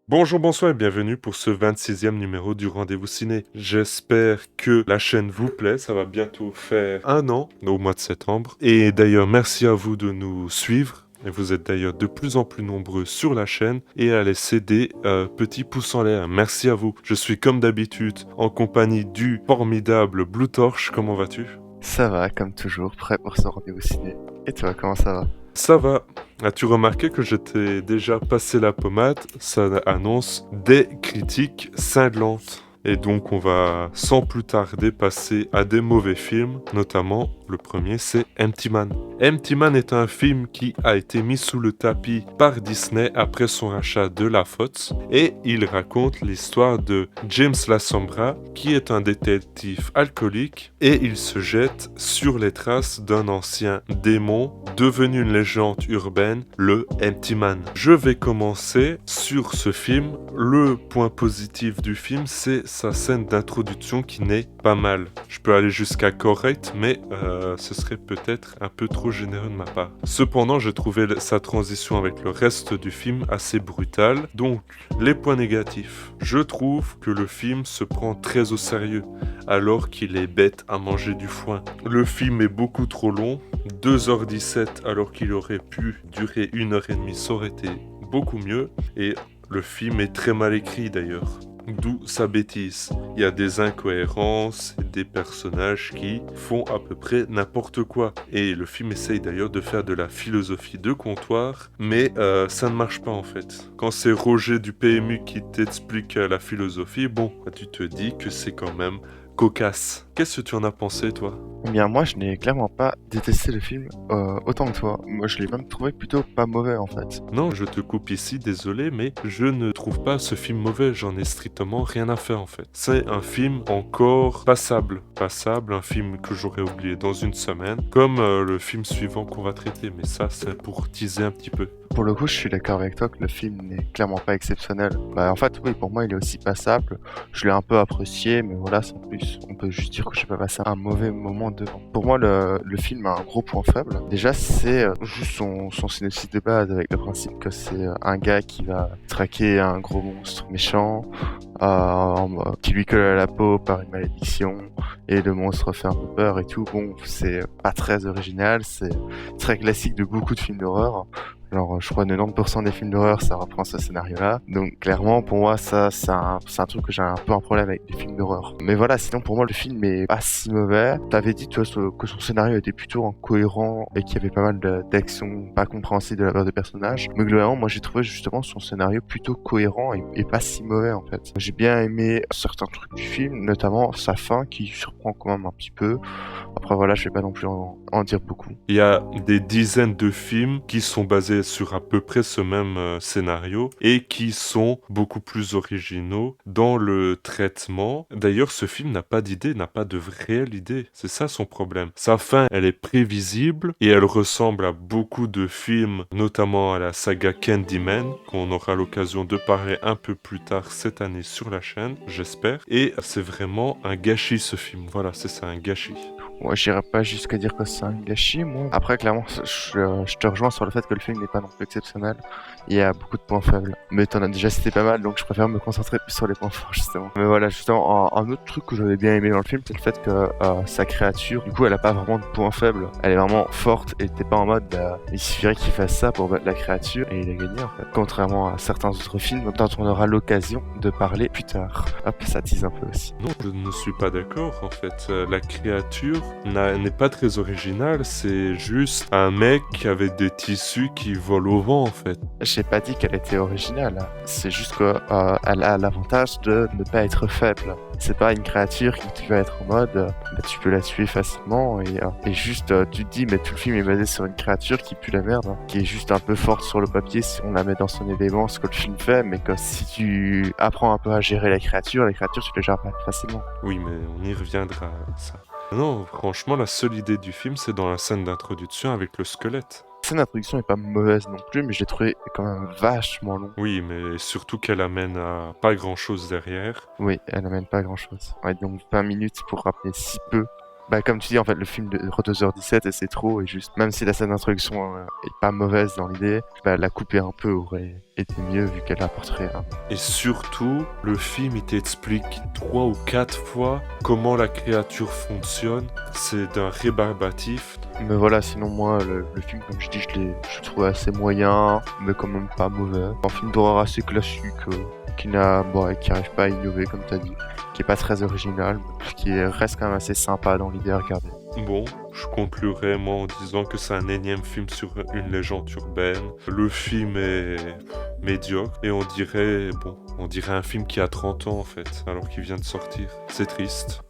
Bonjour, bonsoir et bienvenue pour ce 26e numéro du Rendez-vous Ciné. J'espère que la chaîne vous plaît, ça va bientôt faire un an, au mois de septembre. Et d'ailleurs, merci à vous de nous suivre. Et vous êtes d'ailleurs de plus en plus nombreux sur la chaîne et à laisser des petits pouces en l'air. Merci à vous. Je suis comme d'habitude en compagnie du formidable Blue Torch. Comment vas-tu? Ça va, comme toujours, prêt pour ce rendez-vous ciné. Et toi, comment ça va? Ça va. As-tu remarqué que je t'ai déjà passé la pommade? Ça annonce des critiques cinglantes. Et donc on va sans plus tarder passer à des mauvais films, notamment le premier c'est Empty Man. Empty Man est un film qui a été mis sous le tapis par Disney après son rachat de la Fox et il raconte l'histoire de James Lasombra qui est un détective alcoolique et il se jette sur les traces d'un ancien démon devenu une légende urbaine, le Empty Man. Je vais commencer sur ce film. Le point positif du film, c'est sa scène d'introduction qui n'est pas mal. Je peux aller jusqu'à correct, mais ce serait peut-être un peu trop généreux de ma part. Cependant, j'ai trouvé sa transition avec le reste du film assez brutale. Donc, les points négatifs. Je trouve que le film se prend très au sérieux, alors qu'il est bête à manger du foin. Le film est beaucoup trop long, 2h17 alors qu'il aurait pu durer 1h30, ça aurait été beaucoup mieux. Et le film est très mal écrit d'ailleurs. D'où sa bêtise. Il y a des incohérences, des personnages qui font à peu près n'importe quoi. Et le film essaye d'ailleurs de faire de la philosophie de comptoir, mais ça ne marche pas en fait. Quand c'est Roger du PMU qui t'explique la philosophie, bon, tu te dis que c'est quand même cocasse. Qu'est-ce que tu en as pensé toi? Eh bien, moi, je n'ai clairement pas détesté le film autant que toi. Moi, je l'ai même trouvé plutôt pas mauvais, en fait. Non, je te coupe ici, désolé, mais je ne trouve pas ce film mauvais, j'en ai strictement rien à faire en fait. C'est un film encore passable, un film que j'aurais oublié dans une semaine, comme le film suivant qu'on va traiter, mais ça c'est pour teaser un petit peu. Pour le coup, je suis d'accord avec toi que le film n'est clairement pas exceptionnel. Bah, en fait, oui, pour moi, il est aussi passable. Je l'ai un peu apprécié, mais voilà, sans plus. On peut juste dire que j'ai pas passé un mauvais moment devant. Pour moi, le film a un gros point faible. Déjà, c'est juste son synopsis de base, avec le principe que c'est un gars qui va traquer un gros monstre méchant, qui lui colle à la peau par une malédiction, et le monstre fait un peu peur et tout. Bon, c'est pas très original, c'est très classique de beaucoup de films d'horreur. Alors, je crois 90% des films d'horreur, ça reprend ce scénario-là. Donc, clairement, pour moi, ça, c'est un truc que j'ai un peu un problème avec les films d'horreur. Mais voilà, sinon, pour moi, le film est pas si mauvais. T'avais dit, toi, que son scénario était plutôt incohérent et qu'il y avait pas mal d'actions pas compréhensibles de la part des personnages. Mais globalement, moi, j'ai trouvé justement son scénario plutôt cohérent et pas si mauvais, en fait. J'ai bien aimé certains trucs du film, notamment sa fin qui surprend quand même un petit peu. Après, voilà, je vais pas non plus en dire beaucoup. Il y a des dizaines de films qui sont basés sur à peu près ce même scénario et qui sont beaucoup plus originaux dans le traitement. D'ailleurs, ce film n'a pas d'idée, n'a pas de réelle idée. C'est ça son problème. Sa fin, elle est prévisible et elle ressemble à beaucoup de films, notamment à la saga Candyman, qu'on aura l'occasion de parler un peu plus tard cette année sur la chaîne, j'espère. Et c'est vraiment un gâchis ce film. Voilà, c'est ça, un gâchis. Moi, j'irais pas jusqu'à dire que c'est un gâchis, moi. Après, clairement, je te rejoins sur le fait que le film n'est pas non plus exceptionnel. Il y a beaucoup de points faibles. Mais t'en as déjà cité pas mal, donc je préfère me concentrer plus sur les points forts, justement. Mais voilà, justement, un autre truc que j'avais bien aimé dans le film, c'est le fait que sa créature, du coup, elle a pas vraiment de points faibles. Elle est vraiment forte et t'es pas en mode, bah, il suffirait qu'il fasse ça pour battre la créature et il a gagné, en fait. Contrairement à certains autres films dont on aura l'occasion de parler plus tard. Hop, ça tease un peu aussi. Non, je ne suis pas d'accord en fait. La créature n'est pas très originale, c'est juste un mec avec des tissus qui volent au vent en fait. J'ai pas dit qu'elle était originale. C'est juste qu'elle a l'avantage de ne pas être faible. C'est pas une créature qui va être en mode, bah, tu peux la tuer facilement et juste tu te dis mais tout le film est basé sur une créature qui pue la merde, hein, qui est juste un peu forte sur le papier si on la met dans son élément, ce que le film fait, mais que si tu apprends un peu à gérer la créature tu les gères pas facilement. Oui, mais on y reviendra à ça. Non, franchement, la seule idée du film, c'est dans la scène d'introduction avec le squelette. Cette introduction est pas mauvaise non plus, mais je l'ai trouvé quand même vachement long. Oui, mais surtout qu'elle amène à pas grand-chose derrière. Oui, elle amène pas grand chose. Ouais, donc 20 minutes pour rappeler si peu. Bah, comme tu dis, en fait, le film dure 2h17 et c'est trop. Et juste, même si la scène d'introduction est pas mauvaise dans l'idée, bah, la couper un peu aurait été mieux vu qu'elle apporterait un. Et surtout, le film, il t'explique 3 ou 4 fois comment la créature fonctionne. C'est d'un rébarbatif. Mais voilà, sinon, moi, le film, comme je dis, je le trouve assez moyen, mais quand même pas mauvais. Un film d'horreur assez classique, qui arrive pas à innover, comme t'as dit, qui est pas très original, mais reste quand même assez sympa dans l'idée à regarder. Bon, je conclurai moi en disant que c'est un énième film sur une légende urbaine. Le film est médiocre et on dirait un film qui a 30 ans en fait, alors qu'il vient de sortir. C'est triste.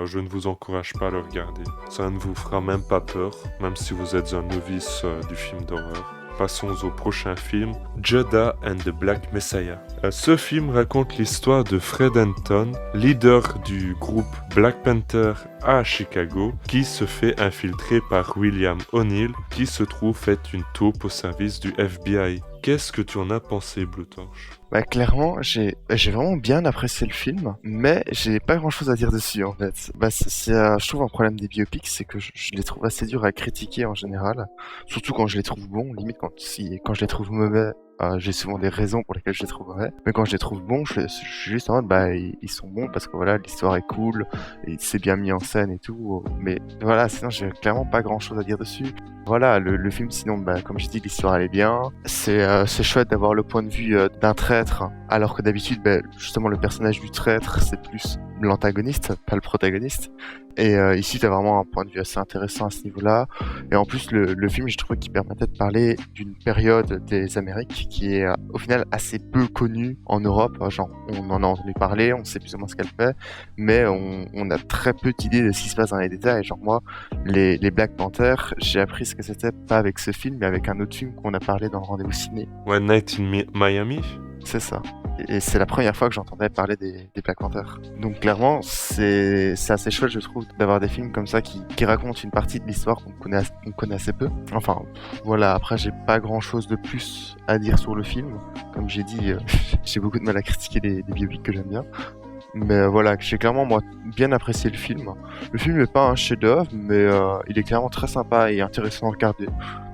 Je ne vous encourage pas à le regarder. Ça ne vous fera même pas peur, même si vous êtes un novice du film d'horreur. Passons au prochain film, Judah and the Black Messiah. Ce film raconte l'histoire de Fred Hampton, leader du groupe Black Panther à Chicago, qui se fait infiltrer par William O'Neill, qui se trouve être une taupe au service du FBI. Qu'est-ce que tu en as pensé, Blue Torch? Bah, clairement, j'ai vraiment bien apprécié le film, mais j'ai pas grand-chose à dire dessus, en fait. Bah, je trouve un problème des biopics, c'est que je les trouve assez durs à critiquer en général. Surtout quand je les trouve bons, limite quand je les trouve mauvais, j'ai souvent des raisons pour lesquelles je les trouve mauvais. Mais quand je les trouve bons, je suis juste en mode, bah, ils sont bons parce que voilà, l'histoire est cool, et c'est bien mis en scène et tout. Mais voilà, sinon j'ai clairement pas grand-chose à dire dessus. Voilà, le film, sinon, bah, comme je dis, l'histoire elle est bien. C'est chouette d'avoir le point de vue d'un traître, alors que d'habitude, bah, justement, le personnage du traître, c'est plus l'antagoniste, pas le protagoniste. Et ici, t'as vraiment un point de vue assez intéressant à ce niveau-là. Et en plus, le film, je trouve qu'il permettait de parler d'une période des Amériques qui est au final assez peu connue en Europe. Genre, on en a entendu parler, on sait plus ou moins ce qu'elle fait, mais on a très peu d'idées de ce qui se passe dans les détails. Genre moi, les Black Panthers, j'ai appris ce que c'était pas avec ce film, mais avec un autre film qu'on a parlé dans le rendez-vous ciné. One Night in Miami? C'est ça. Et c'est la première fois que j'entendais parler des Black Panthers. Donc clairement, c'est assez chouette, je trouve, d'avoir des films comme ça qui racontent une partie de l'histoire qu'on connaît assez peu. Enfin, voilà, après j'ai pas grand-chose de plus à dire sur le film. Comme j'ai dit, j'ai beaucoup de mal à critiquer des biopics que j'aime bien. Mais voilà, j'ai clairement moi bien apprécié le film. Le film n'est pas un chef-d'œuvre, mais il est clairement très sympa et intéressant à regarder.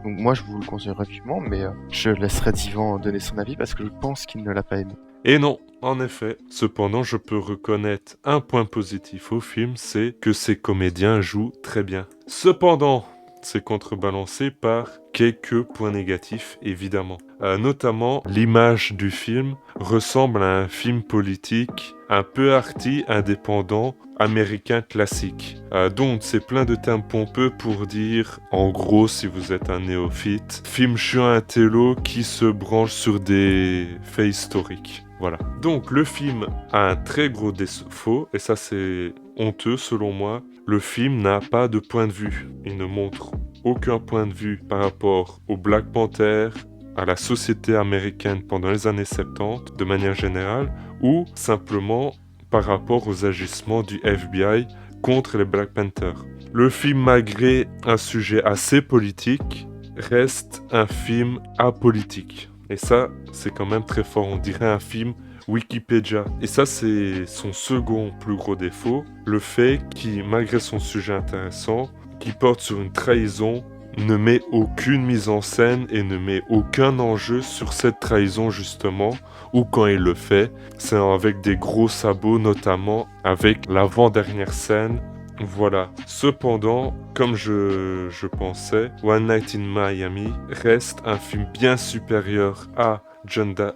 Donc moi je vous le conseillerais vivement, mais je laisserai Divan donner son avis parce que je pense qu'il ne l'a pas aimé. Et non, en effet. Cependant, je peux reconnaître un point positif au film, c'est que ses comédiens jouent très bien. Cependant, c'est contrebalancé par quelques points négatifs, évidemment. Notamment, l'image du film ressemble à un film politique un peu arty, indépendant, américain classique. Donc, c'est plein de termes pompeux pour dire, en gros, si vous êtes un néophyte, film chiant intello qui se branche sur des faits historiques. Voilà. Donc, le film a un très gros défaut, et ça, c'est honteux selon moi. Le film n'a pas de point de vue. Il ne montre aucun point de vue par rapport au Black Panther, à la société américaine pendant les années 70 de manière générale, ou simplement par rapport aux agissements du FBI contre les Black Panthers. Le film, malgré un sujet assez politique, reste un film apolitique. Et ça, c'est quand même très fort. On dirait un film Wikipédia. Et ça, c'est son second plus gros défaut. Le fait qu'il, malgré son sujet intéressant, qui porte sur une trahison, ne met aucune mise en scène et ne met aucun enjeu sur cette trahison justement, ou quand il le fait, c'est avec des gros sabots notamment, avec l'avant-dernière scène. Voilà. Cependant, comme je pensais, One Night in Miami reste un film bien supérieur à Judah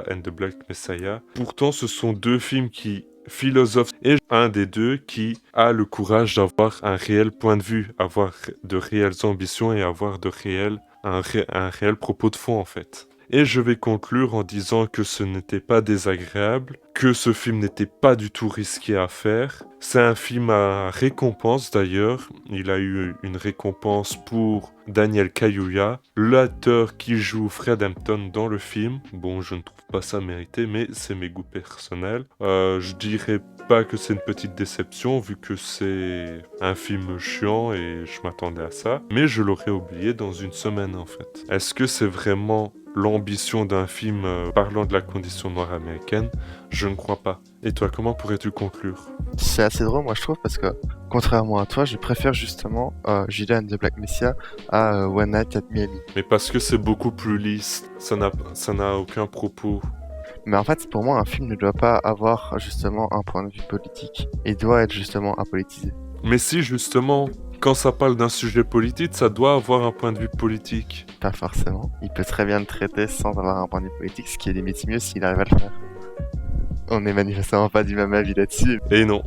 and the Black Messiah. Pourtant, ce sont deux films qui philosophe et un des deux qui a le courage d'avoir un réel point de vue, avoir de réelles ambitions et avoir un réel propos de fond en fait. Et je vais conclure en disant que ce n'était pas désagréable, que ce film n'était pas du tout risqué à faire. C'est un film à récompense d'ailleurs. Il a eu une récompense pour Daniel Kaluuya, l'acteur qui joue Fred Hampton dans le film. Bon, je ne trouve pas ça mérité, mais c'est mes goûts personnels. Je dirais pas que c'est une petite déception vu que c'est un film chiant et je m'attendais à ça, mais je l'aurais oublié dans une semaine en fait. Est-ce que c'est vraiment l'ambition d'un film parlant de la condition noire américaine, je ne crois pas. Et toi, comment pourrais-tu conclure? C'est assez drôle, moi, je trouve, parce que, contrairement à toi, je préfère justement Judas and the Black Messiah à One Night at Miami. Mais parce que c'est beaucoup plus lisse, ça n'a aucun propos. Mais en fait, pour moi, un film ne doit pas avoir justement un point de vue politique. Il doit être justement apolitisé. Mais si, justement, quand ça parle d'un sujet politique, ça doit avoir un point de vue politique. Pas forcément. Il peut très bien le traiter sans avoir un point de vue politique, ce qui est limite mieux s'il arrive à le faire. On n'est manifestement pas du même avis là-dessus. Et non,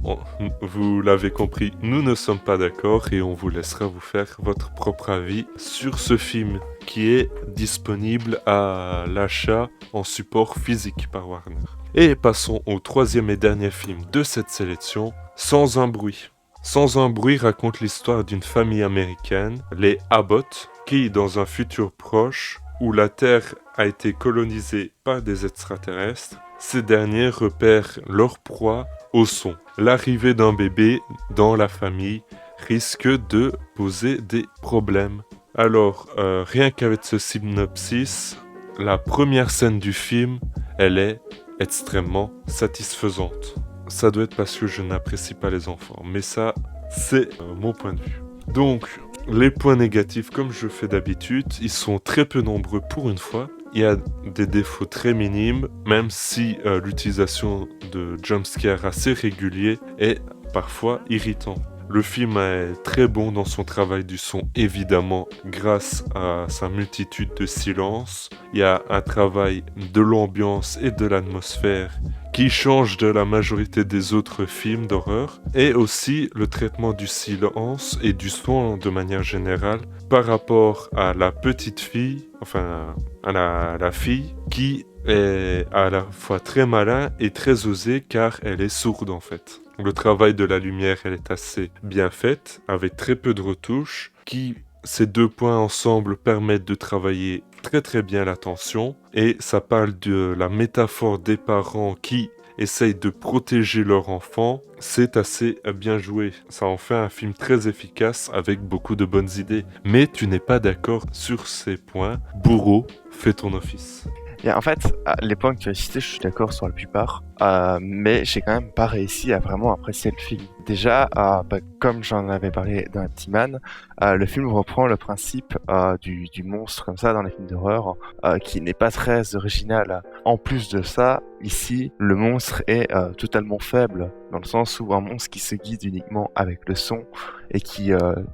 vous l'avez compris, nous ne sommes pas d'accord et on vous laissera vous faire votre propre avis sur ce film qui est disponible à l'achat en support physique par Warner. Et passons au troisième et dernier film de cette sélection, Sans un bruit. Sans un bruit raconte l'histoire d'une famille américaine, les Abbott, qui, dans un futur proche, où la Terre a été colonisée par des extraterrestres, ces derniers repèrent leur proie au son. L'arrivée d'un bébé dans la famille risque de poser des problèmes. Alors, rien qu'avec ce synopsis, la première scène du film, elle est extrêmement satisfaisante. Ça doit être parce que je n'apprécie pas les enfants, mais ça, c'est mon point de vue. Donc, les points négatifs, comme je fais d'habitude, ils sont très peu nombreux pour une fois. Il y a des défauts très minimes, même si l'utilisation de jumpscares assez réguliers est parfois irritant. Le film est très bon dans son travail du son, évidemment, grâce à sa multitude de silences. Il y a un travail de l'ambiance et de l'atmosphère qui change de la majorité des autres films d'horreur, et aussi le traitement du silence et du son de manière générale par rapport à la petite fille, enfin à la fille qui est à la fois très malin et très osée car elle est sourde en fait. Le travail de la lumière, elle est assez bien faite, avec très peu de retouches, ces deux points ensemble permettent de travailler très très bien l'attention, et ça parle de la métaphore des parents qui essayent de protéger leur enfant. C'est assez bien joué. Ça en fait un film très efficace avec beaucoup de bonnes idées. Mais tu n'es pas d'accord sur ces points. Bourreau, fais ton office. Et en fait, les points que tu as cités, je suis d'accord sur la plupart, mais j'ai quand même pas réussi à vraiment apprécier le film. Déjà, comme j'en avais parlé dans T-Man, le film reprend le principe du monstre comme ça dans les films d'horreur, qui n'est pas très original. En plus de ça, ici, le monstre est totalement faible, dans le sens où un monstre qui se guide uniquement avec le son et qui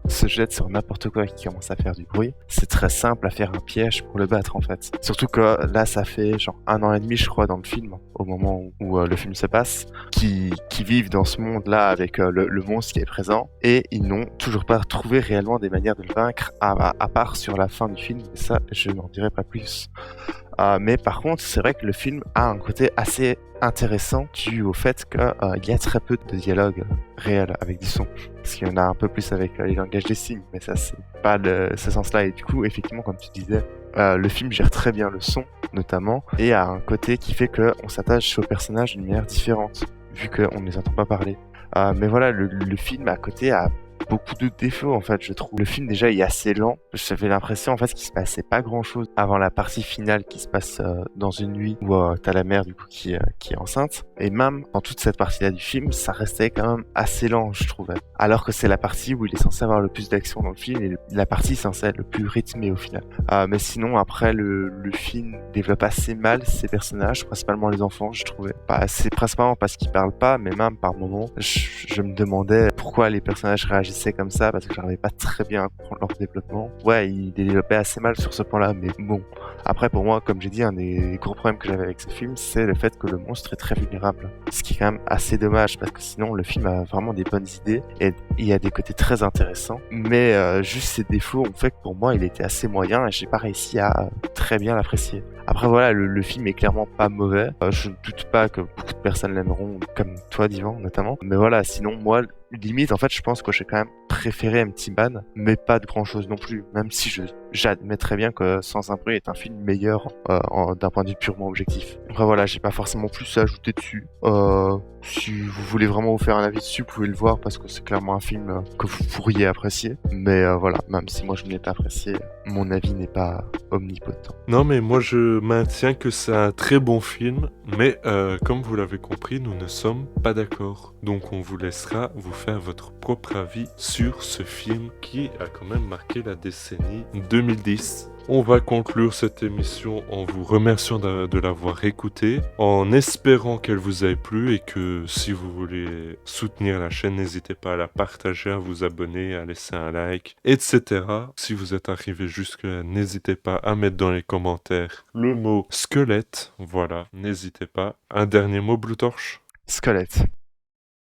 se jette sur n'importe quoi et qui commence à faire du bruit, c'est très simple à faire un piège pour le battre en fait. Surtout que là, ça fait genre 1 an et demi, je crois, dans le film, au moment où le film se passe, qui vivent dans ce monde-là avec le monstre qui est présent, et ils n'ont toujours pas trouvé réellement des manières de le vaincre, à part sur la fin du film, et ça, je n'en dirai pas plus. Mais par contre, c'est vrai que le film a un côté assez intéressant dû au fait qu'il y a très peu de dialogue réel avec du son. Parce qu'il y en a un peu plus avec les langages des signes, mais ça, c'est pas ce sens-là. Et du coup, effectivement, comme tu disais, le film gère très bien le son, notamment, et a un côté qui fait qu'on s'attache aux personnages d'une manière différente, vu qu'on ne les entend pas parler. Mais voilà, le film à côté a beaucoup de défauts en fait, je trouve. Le film déjà il est assez lent. J'avais l'impression en fait qu'il se passait pas grand chose avant la partie finale qui se passe dans une nuit où t'as la mère du coup qui est enceinte. Et même dans toute cette partie-là du film, ça restait quand même assez lent, je trouvais. Alors que c'est la partie où il est censé avoir le plus d'action dans le film et la partie censée être le plus rythmée au final. Mais sinon après le film développe assez mal ses personnages, principalement les enfants, je trouvais. C'est principalement parce qu'ils parlent pas, mais même par moments, je me demandais pourquoi les personnages réagissaient comme ça, parce que j'arrivais pas très bien à comprendre leur développement. Ouais, ils développaient assez mal sur ce point-là, mais bon. Après, pour moi, comme j'ai dit, un des gros problèmes que j'avais avec ce film, c'est le fait que le monstre est très vulnérable. Ce qui est quand même assez dommage, parce que sinon, le film a vraiment des bonnes idées, et il y a des côtés très intéressants, mais juste ses défauts ont fait que pour moi, il était assez moyen, et j'ai pas réussi à très bien l'apprécier. Après voilà, le film est clairement pas mauvais. Je ne doute pas que beaucoup de personnes l'aimeront, comme toi, Divan, notamment. Mais voilà, sinon moi, limite, en fait, je pense que j'ai quand même préféré Empty Man, mais pas de grand chose non plus. Même si j'admets très bien que Sans un bruit est un film meilleur d'un point de vue purement objectif. Après voilà, j'ai pas forcément plus à ajouter dessus. Si vous voulez vraiment vous faire un avis dessus, vous pouvez le voir parce que c'est clairement un film que vous pourriez apprécier. Mais voilà, même si moi je n'ai pas apprécié, mon avis n'est pas omnipotent. Non, mais moi je maintiens que c'est un très bon film, mais comme vous l'avez compris, nous ne sommes pas d'accord. Donc on vous laissera vous faire votre propre avis sur ce film qui a quand même marqué la décennie 2010. On va conclure cette émission en vous remerciant de l'avoir écoutée, en espérant qu'elle vous ait plu et que si vous voulez soutenir la chaîne, n'hésitez pas à la partager, à vous abonner, à laisser un like, etc. Si vous êtes arrivé jusque-là, n'hésitez pas à mettre dans les commentaires le mot squelette. Voilà, n'hésitez pas. Un dernier mot, Blue Torch? Squelette.